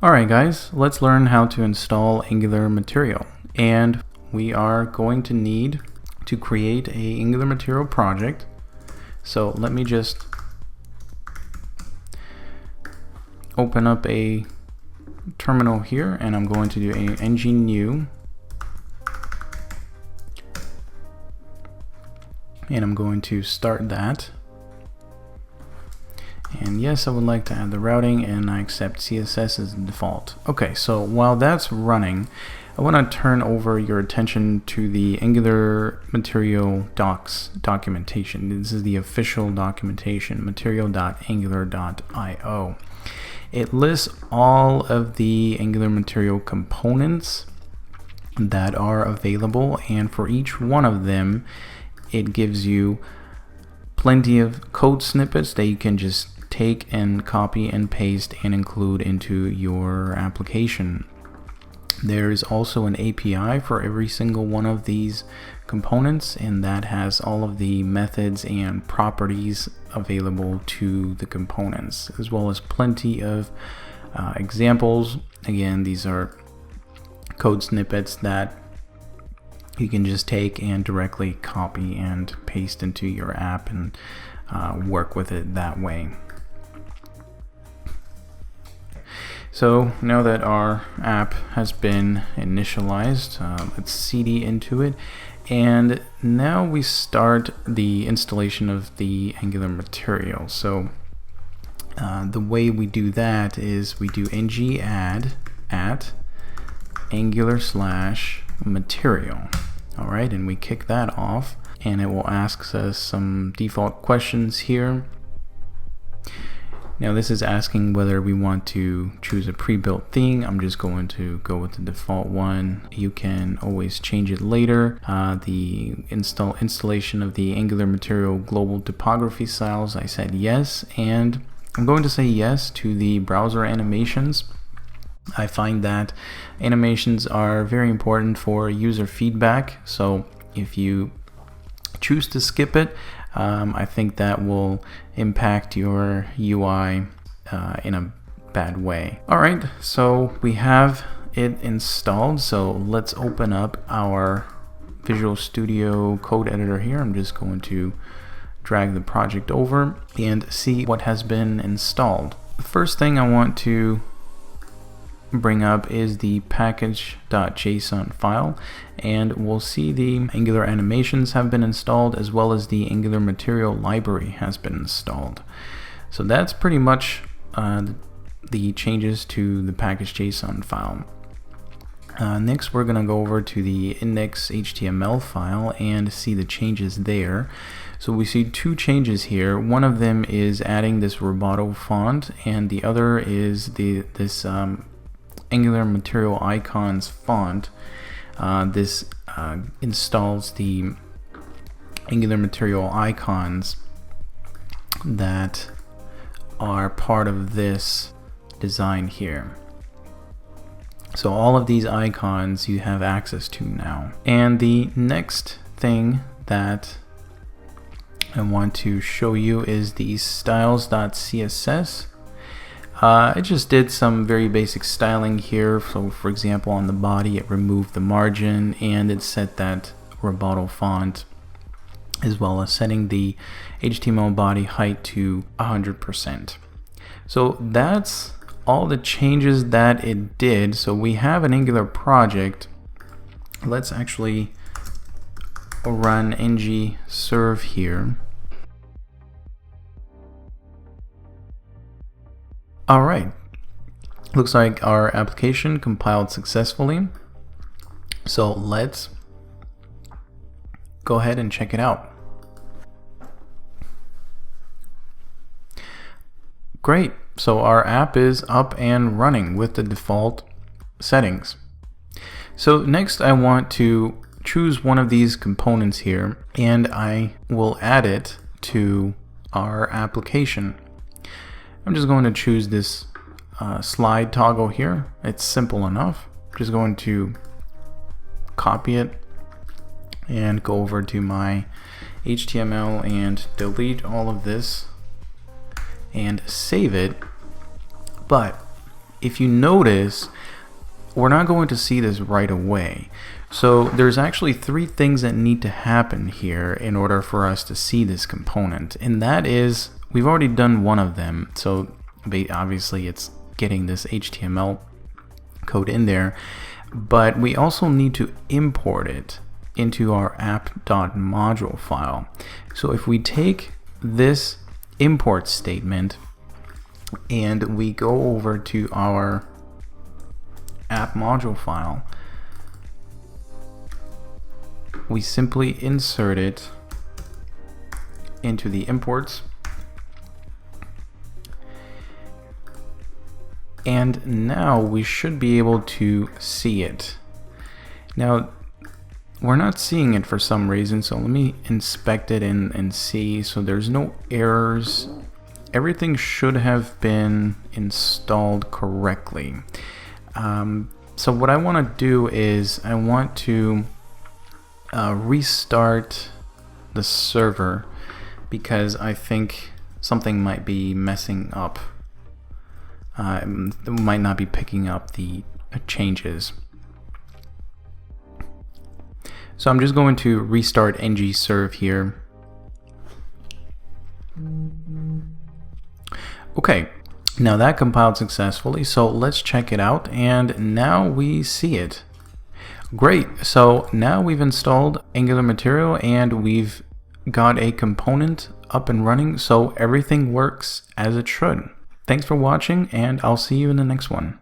Alright guys, let's learn how to install Angular material. And we are going to need to create a Angular material project. So let me just open up a terminal here, and I'm going to do a ng new, and I'm going to start that. And yes, I would like to add the routing, and I accept CSS as the default. Okay, so while that's running, I want to turn over your attention to the Angular material docs documentation. This is the official documentation, material.angular.io. It lists all of the Angular material components that are available, and for each one of them, it gives you plenty of code snippets that you can just take and copy and paste and include into your application. There is also an API for every single one of these components, and that has all of the methods and properties available to the components, as well as plenty of examples. Again, these are code snippets that you can just take and directly copy and paste into your app and work with it that way. So now that our app has been initialized, let's cd into it, and now we start the installation of the Angular material. So the way we do that is we do ng add at angular/material. All right, and we kick that off, and it will ask us some default questions here. Now this is asking whether we want to choose a pre-built theme. I'm just going to go with the default one. You can always change it later. The installation of the Angular material global typography styles, I said yes, and I'm going to say yes to the browser animations. I find that animations are very important for user feedback, so if you choose to skip it, I think that will impact your UI in a bad way. Alright, so we have it installed, so let's open up our Visual Studio code editor here. I'm just going to drag the project over and see what has been installed. The first thing I want to bring up is the package.json file, and we'll see the Angular animations have been installed, as well as the Angular material library has been installed. So that's pretty much the changes to the package.json file. Next, we're going to go over to the index.html file and see the changes there. So we see two changes here. One of them is adding this Roboto font, and the other is this Angular material icons font. This installs the Angular material icons that are part of this design here. So all of these icons you have access to now. And the next thing that I want to show you is the styles.css. I just did some very basic styling here. So for example, on the body, it removed the margin and it set that Roboto font, as well as setting the HTML body height to 100%. So that's all the changes that it did. So we have an Angular project. Let's actually run ng serve here. Alright, looks like our application compiled successfully. So let's go ahead and check it out. Great, so our app is up and running with the default settings. So next I want to choose one of these components here, and I will add it to our application. I'm just going to choose this slide toggle here. It's simple enough. I'm just going to copy it and go over to my HTML and delete all of this and save it. But if you notice, we're not going to see this right away. So there's actually 3 things that need to happen here in order for us to see this component. And that is, we've already done one of them. So obviously it's getting this HTML code in there, but we also need to import it into our app.module file. So if we take this import statement and we go over to our app module file, we simply insert it into the imports, and now we should be able to see it. Now we're not seeing it for some reason, so let me inspect it and see. So there's no errors. Everything should have been installed correctly. So what I want to do is I want to restart the server because I think something might be messing up. It might not be picking up the changes. So I'm just going to restart ngserve here. Okay, now that compiled successfully, so let's check it out, and now we see it. Great, so now we've installed Angular Material and we've got a component up and running, so everything works as it should. Thanks for watching, and I'll see you in the next one.